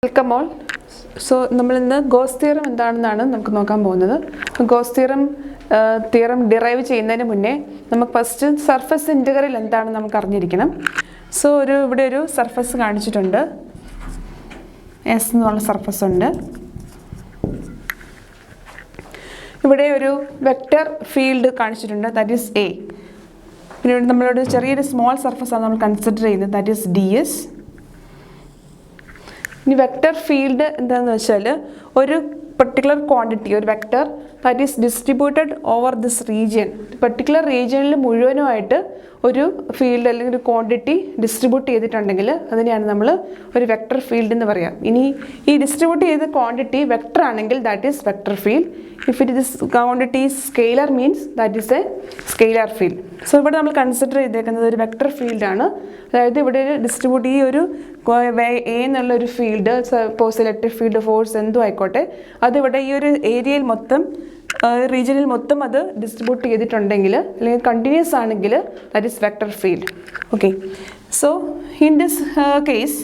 Welcome all. So, നമ്മൾ ഇന്ന് goes theorem എന്താണെന്നാണ് നമുക്ക് നോക്കാൻ പോകുന്നത്. ഗോസ് തിയറം ഡിറൈവ് ചെയ്യുന്നതിന് മുന്നേ നമുക്ക് ഫസ്റ്റ് സർഫസ് ഇൻ്റഗ്രൽ എന്താണെന്ന് നമുക്ക് അറിഞ്ഞിരിക്കണം. സോ ഇവിടെ ഒരു സർഫസ് കാണിച്ചിട്ടുണ്ട്. എസ് എന്നുള്ള സർഫസ് ഉണ്ട്. ഇവിടെ ഒരു വെക്റ്റർ ഫീൽഡ് കാണിച്ചിട്ടുണ്ട്, ദാറ്റ് ഈസ് എ. പിന്നെ ഇവിടെ നമ്മളൊരു ചെറിയൊരു സ്മോൾ സർഫസാണ് നമ്മൾ കൺസിഡർ ചെയ്യുന്നത്, ദാറ്റ് ഈസ് ഡി എസ്. ഇനി വെക്റ്റർ ഫീൽഡ് എന്താണെന്ന് വെച്ചാൽ ഒരു പെർട്ടിക്കുലർ ക്വാണ്ടിറ്റി, ഒരു vector that is distributed over this region, particular റീജിയനിൽ മുഴുവനുമായിട്ട് ഒരു ഫീൽഡ് അല്ലെങ്കിൽ ഒരു ക്വാണ്ടിറ്റി ഡിസ്ട്രിബ്യൂട്ട് ചെയ്തിട്ടുണ്ടെങ്കിൽ അതിനെയാണ് നമ്മൾ ഒരു വെക്റ്റർ ഫീൽഡ് എന്ന് പറയാം. ഇനി ഈ ഡിസ്ട്രിബ്യൂട്ട് ചെയ്ത ക്വാണ്ടിറ്റി വെക്റ്റർ ആണെങ്കിൽ that is vector field. If it this quantity scalar means that is A scalar field. So ഇവിടെ നമ്മൾ കൺസിഡർ ചെയ്തേക്കുന്നത് ഒരു വെക്റ്റർ ഫീൽഡാണ്. അതായത് ഇവിടെ ഒരു ഡിസ്ട്രിബ്യൂട്ട് ഈ ഒരു എ എന്നുള്ളൊരു field, suppose electric field, force എന്തും ആയിക്കോട്ടെ, അതിവിടെ ഈ ഒരു ഏരിയയിൽ മൊത്തം, റീജിയനിൽ മൊത്തം അത് ഡിസ്ട്രിബ്യൂട്ട് ചെയ്തിട്ടുണ്ടെങ്കിൽ അല്ലെങ്കിൽ കണ്ടിന്യൂസ് ആണെങ്കിൽ that is vector field. Okay, so in this case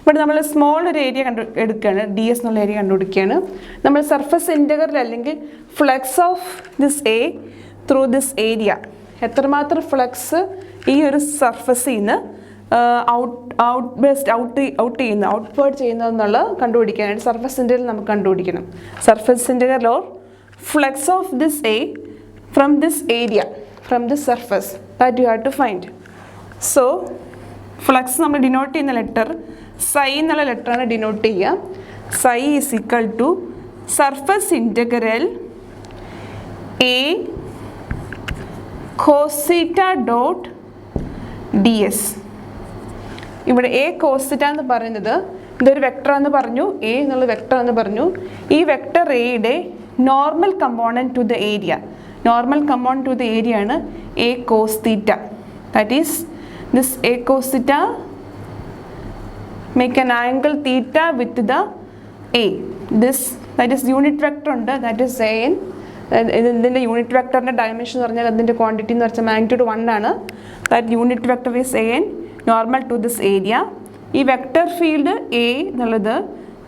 ഇവിടെ നമ്മൾ സ്മോൾ ഒരു ഏരിയ എടുക്കുകയാണ്, ഡി എസ് എന്നുള്ള ഏരിയ കണ്ടുപിടിക്കുകയാണ്. നമ്മൾ സർഫസ് ഇൻ്റഗ്രൽ അല്ലെങ്കിൽ flux of this A through this area, എത്രമാത്രം ഫ്ലക്സ് ഈ ഒരു സർഫസിൽ നിന്ന് ഔട്ട്വേർഡ് ചെയ്യുന്നതെന്നുള്ള കണ്ടുപിടിക്കാനായിട്ട് സർഫസ് ഇൻ്റഗ്രൽ നമുക്ക് കണ്ടുപിടിക്കണം. Surface integral or flux of this A from this area, from this surface, that you have to find. So flux നമ്മൾ denote ചെയ്യുന്ന ലെറ്റർ സൈ എന്നുള്ള ലെറ്ററാണ് ഡിനോട്ട് ചെയ്യുക. Psi is equal to surface integral A cos dot D S. ഇവിടെ A cos എന്ന് പറയുന്നത് ഇതൊരു vector എന്ന് പറഞ്ഞു, എ എന്നുള്ള വെക്ടർ എന്ന് പറഞ്ഞു. ഈ വെക്ടർ എയുടെ normal component to the area, normal component to the area ആണ് A cos theta. That is this A cos theta make an angle theta with the A. This that is unit vector ഉണ്ട്, that is A N. ഇതിൻ്റെ unit വെക്ടറിൻ്റെ dimension എന്ന് പറഞ്ഞാൽ അതിൻ്റെ quantity എന്ന് വെച്ചാൽ magnitude 1 ആണ്. That unit vector is A N normal to this area. ഈ വെക്ടർ ഫീൽഡ് എ എന്നുള്ളത്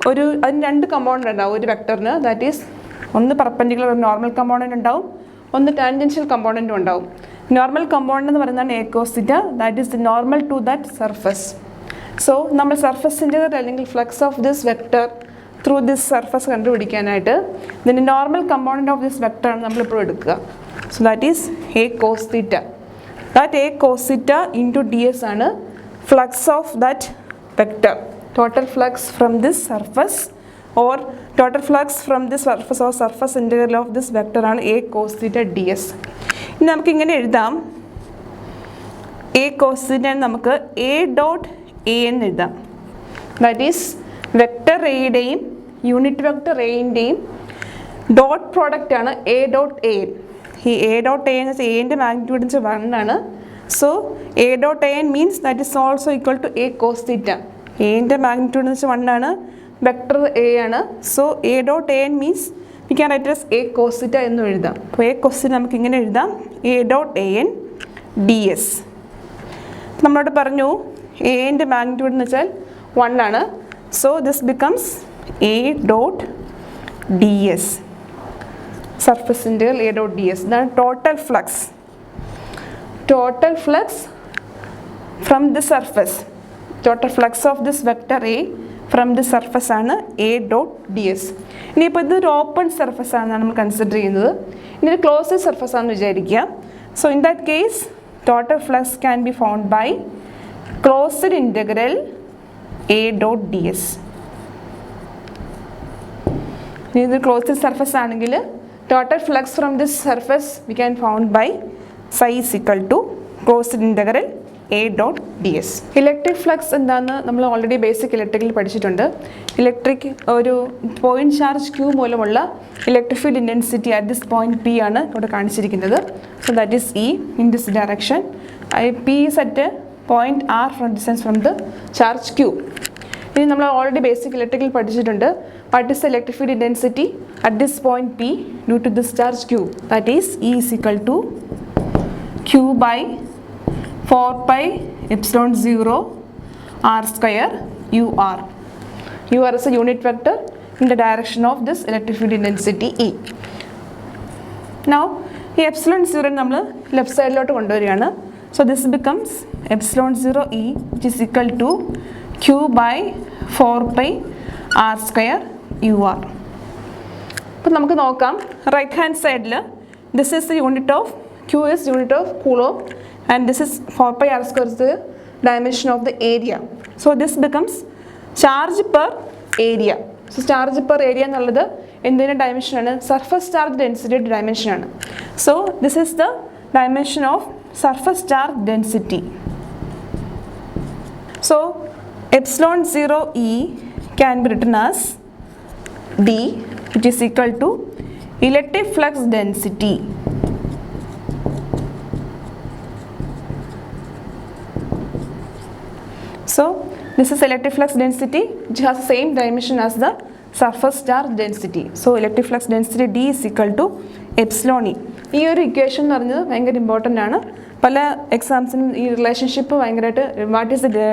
അതിന് രണ്ട് കമ്പോണൻ്റ് ഉണ്ടാവും ഒരു വെക്ടറിന്. ദാറ്റ് ഈസ് ഒന്ന് പെർപെൻഡിക്കുലർ ഒരു നോർമൽ കമ്പോണൻ്റ് ഉണ്ടാവും, ഒന്ന് ടാൻജൻഷ്യൽ കമ്പോണൻറ്റും ഉണ്ടാവും. നോർമൽ കമ്പോണൻ്റ് എന്ന് പറയുന്നതാണ് A cos theta, that is the normal to that surface. So നമ്മൾ സർഫസിൻ്റെ അല്ലെങ്കിൽ flux of this vector through this surface കണ്ടുപിടിക്കാനായിട്ട് ഇതിൻ്റെ നോർമൽ കമ്പോണൻറ്റ് ഓഫ് ദിസ് വെക്ടറാണ് നമ്മളിപ്പോൾ എടുക്കുക. So that is A cos theta. That A cos theta into D S ആണ് flux of that vector. Total flux from this surface or total flux from this surface or surface integral of this vector ആണ് A cos theta D S. ഇനി നമുക്കിങ്ങനെ എഴുതാം, A cos theta നമുക്ക് A dot A എന്ന് എഴുതാം. That is vector എയുടെയും unit vector എൻ്റെയും dot product ആണ് എ ഡോട്ട് എ. ഈ എ ഡോട്ട് എ എന്ന് വെച്ചാൽ എൻ്റെ മാഗ്നിറ്റ്യൂഡ് എന്ന് വെച്ചാൽ 1 ആണ്. So A dot A means that is also equal to A cos theta. എൻ്റെ മാഗ്നിറ്റ്യൂഡ് എന്ന് വെച്ചാൽ 1 ആണ്, വെക്ടർ എ ആണ്. So A dot A means we can write as A cos theta എന്നും എഴുതാം. അപ്പോൾ എ കോസ് തീറ്റ നമുക്ക് ഇങ്ങനെ എഴുതാം, A dot A N D S. നമ്മളോട് പറഞ്ഞു എൻ്റെ മാഗ്നിറ്റ്യൂഡ് എന്ന് വെച്ചാൽ 1 ആണ്. So this becomes A dot D S, surface integral A dot D S. ഇതാണ് total flux. Total flux from the surface, total flux of this vector A from the surface ആണ് A dot D S. ഇനിയിപ്പോൾ ഇതൊരു open surface ആണെന്നാണ് നമ്മൾ consider ചെയ്യുന്നത്. ഇനി ഒരു closed surface ആണെന്ന് വിചാരിക്കുക. So in that case total flux can be found by closed integral A dot D S. ഇനി ഇത് ക്ലോസ്ഡ് സർഫസ് ആണെങ്കിൽ total flux from this surface we can found by psi is equal to closed integral a dot ds. Electric flux എന്താണെന്ന് നമ്മൾ already basic ഇലക്ട്രിക്കിൽ പഠിച്ചിട്ടുണ്ട്. Electric ഒരു point charge Q മൂലമുള്ള electric field intensity at this point P ആണ് ഇവിടെ കാണിച്ചിരിക്കുന്നത്. So that is E in this direction. P is at point R from distance from the charge Q. ഇനി നമ്മൾ already basic ഇലക്ട്രിക്കിൽ പഠിച്ചിട്ടുണ്ട് what is the electric field intensity at this point P due to this charge Q. That is E is equal to Q by 4 pi epsilon 0 r square UR. UR is a unit vector in the direction of this electric field intensity E. Now ഈ epsilon 0 നമ്മൾ left സൈഡിലോട്ട് കൊണ്ടുവരികയാണ്. So this becomes epsilon 0 E which is equal to Q by 4 pi R square UR. അപ്പോൾ നമുക്ക് നോക്കാം right hand സൈഡിൽ this is the unit of Q is unit of coulomb and this is 4 pi R square is the dimension of the area. So this becomes charge per area. So charge per area എന്നുള്ളത് എന്തിൻ്റെ ഡയമെൻഷനാണ്? Surface charge ഡെൻസിറ്റിയുടെ ഡയമെൻഷനാണ്. So this is the dimension of surface charge density. So epsilon 0 E can be written as D which is equal to electric flux density. So this is electric flux density which has the same dimension as the surface charge density. So electric flux density D is equal to epsilon E. ഈ ഒരു equation എന്ന് പറഞ്ഞത് ഭയങ്കര important ആണ്. പല എക്സാംസിനും ഈ relationship ഭയങ്കരമായിട്ട് what is the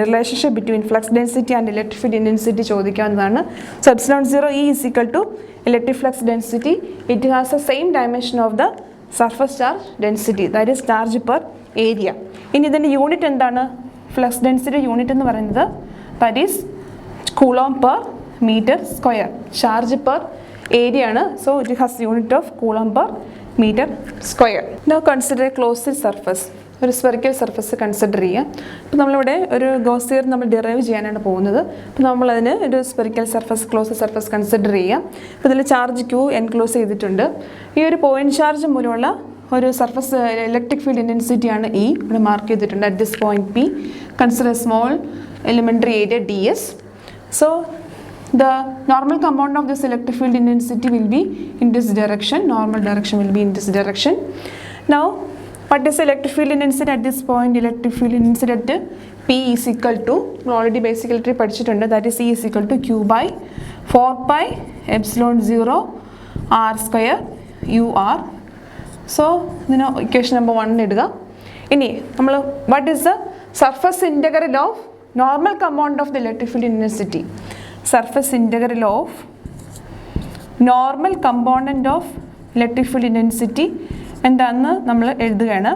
relationship between flux density and electric field intensity ചോദിക്കാവുന്നതാണ്. So epsilon 0 E is equal to electric flux density. It has the same dimension of the surface charge density, that is charge per area. ഇനി ഇതിൻ്റെ unit എന്താണ്? Flux density unit എന്ന് പറയുന്നത് that is coulomb per metre square. Charge per area ആണ്. So it has unit of coulomb per metre square. Now consider a closed surface. ഒരു spherical surface consider ചെയ്യുക. അപ്പോൾ നമ്മളിവിടെ ഒരു ഗോസ് തിയറി നമ്മൾ derive ചെയ്യാനാണ് പോകുന്നത്. അപ്പോൾ നമ്മളതിന് ഒരു spherical surface closed surface consider ചെയ്യുക. അപ്പോൾ ഇതിൽ ചാർജ് Q എൻക്ലോസ് ചെയ്തിട്ടുണ്ട്. ഈ ഒരു പോയിന്റ് ചാർജ് മൂലമുള്ള ഒരു സർഫസ് ഇലക്ട്രിക് ഫീൽഡ് ഇൻറ്റൻസിറ്റിയാണ് E ഇവിടെ മാർക്ക് ചെയ്തിട്ടുണ്ട്. At this point P consider small elementary area DS. So the normal component of this electric field intensity will be in this direction. Normal direction will be in this direction. Now what is electric field intensity at this point? Electric field intensity at P is equal to, already basic electric പഠിച്ചിട്ടുണ്ട്, that is E is equal to Q by 4 pi epsilon 0 R square UR. So ഇതിന് equation number 1 ഇടുക. ഇനി നമ്മൾ what is the surface integral of normal component of the electric field intensity? Surface integral of normal component of electric field intensity എന്താണെന്ന് നമ്മൾ എഴുതുകയാണ്.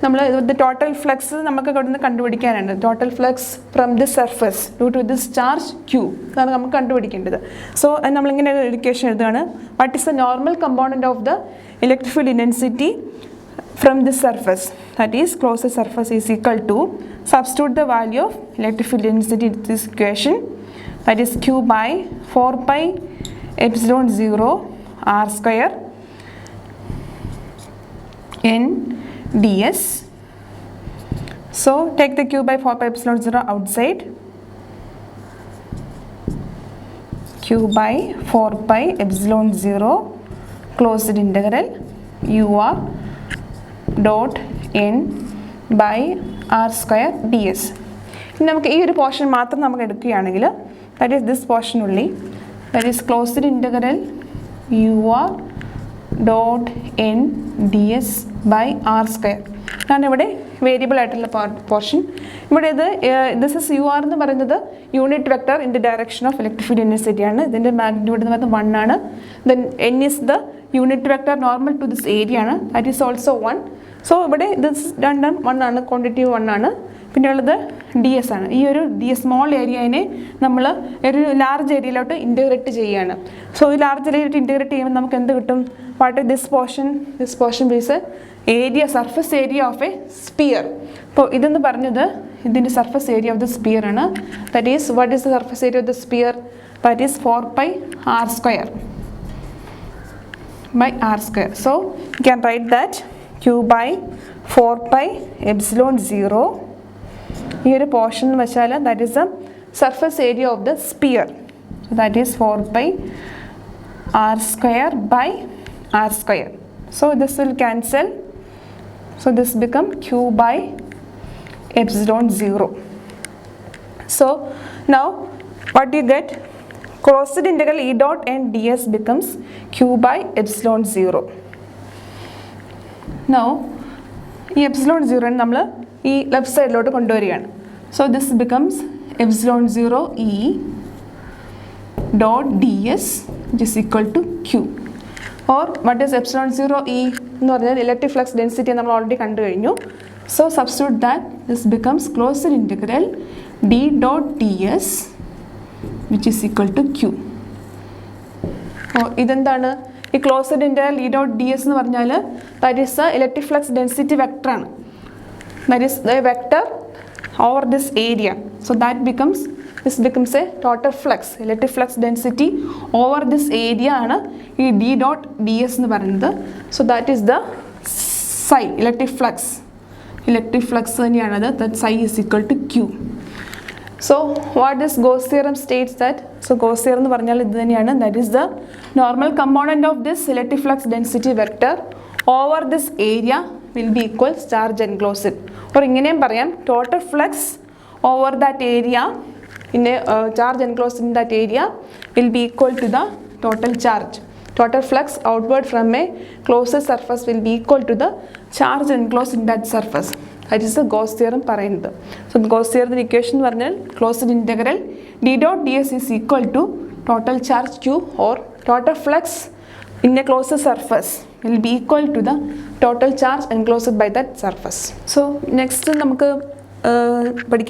നമ്മൾ ഇത് total flux നമുക്ക് ഇവിടെ നിന്ന് കണ്ടുപിടിക്കാനാണ്. Total flux from this surface due to this charge Q അതാണ് നമുക്ക് കണ്ടുപിടിക്കേണ്ടത്. സോ അത് നമ്മളിങ്ങനെ ഒരു ഇക്വേഷൻ എഴുതുകയാണ്. What is the normal component of the electric field intensity from this surface, that is closed surface is equal to, substitute the value of electric field intensity in this equation, that is Q by 4 pi epsilon 0 R square N ds. So take the Q by 4 pi epsilon 0 outside. Q by 4 pi epsilon 0 closed integral UR dot N by R square ds. ഇനി നമുക്ക് ഈ ഒരു portion മാത്രം നമുക്ക് എടുക്കുകയാണെങ്കിൽ that is this portion only, that is closed integral UR dot N ds by R square. കാരണം ഇവിടെ variable ആയിട്ടുള്ള പോർഷൻ ഇവിടെ ഇത് ദിസ് ഇസ് UR എന്ന് പറയുന്നത് unit vector in the direction of electric field intensity ആണ്. ഇതിൻ്റെ മാഗ്നിറ്റ്യൂഡ് എന്ന് പറയുന്നത് 1 ആണ്. Then N is the unit vector normal to this area ആണ്, ദാറ്റ് ഈസ് ഓൾസോ 1. സോ ഇവിടെ ദിസ് രണ്ടും 1 ആണ്, ക്വാണ്ടിറ്റി 1 ആണ്. പിന്നെ ഉള്ളത് DS ആണ്. ഈ ഒരു സ്മോൾ ഏരിയനെ നമ്മൾ ഒരു ലാർജ് ഏരിയയിലോട്ട് ഇൻറ്റഗ്രേറ്റ് ചെയ്യുകയാണ്. സോ ഈ ലാർജ് ഏരിയയിലോട്ട് ഇൻറ്റഗ്രേറ്റ് ചെയ്യുമ്പോൾ നമുക്ക് എന്ത് കിട്ടും? What this portion bees area surface area of a sphere. അപ്പോൾ ഇതെന്ന് പറഞ്ഞത് ഇതിൻ്റെ surface area of the sphere ആണ്. That is what is the surface area of the sphere? That is 4 pi R square by R square. So you can write that Q by 4 pi epsilon 0 ഈ ഒരു portion എന്ന് വെച്ചാൽ that is the surface area of the sphere. That is 4 pi R square by R square. So this will cancel. So this become Q by epsilon 0. So now what you get? Closed integral E dot N ds becomes Q by epsilon 0. Now ഈ epsilon 0 നമ്മൾ ഈ left സൈഡിലോട്ട് കൊണ്ടുവരികയാണ്. So this becomes epsilon 0 E dot ds which is equal to q. Or what is epsilon 0 E എന്ന് പറഞ്ഞാൽ electric flux density നമ്മൾ already കണ്ടു കഴിഞ്ഞു. So substitute that this becomes closed integral d dot ds which is equal to q. ഇതെന്താണ്? ഈ closed integral d dot ds എന്ന് പറഞ്ഞാൽ that is a electric flux density വെക്ടറാണ്. That is the vector over this area. So that becomes this becomes a total flux, electric flux density over this area ആണ് ഈ d dot ds എന്ന് പറയുന്നത്. So that is the psi, electric flux തന്നെയാണത്. That psi is equal to q. So what this Gauss theorem states that, so Gauss theorem എന്ന് പറഞ്ഞാൽ ഇത് തന്നെയാണ്. That is the normal component of this electric flux density vector over this area will be equal charge enclosed. or ഇങ്ങനെയും പറയാം, total flux over that area in a charge enclosed in that area will be equal to the total charge. Total flux outward from a closed surface will be equal to the charge enclosed in that surface. That is the Gauss theorem പറയുന്നത്. So Gauss theorem equation എന്ന് പറഞ്ഞാൽ closed integral d dot ds is equal to total charge q or total flux in a closed surface will be equal to the total charge enclosed by that surface. So next നമുക്ക് പഠിക്കാൻ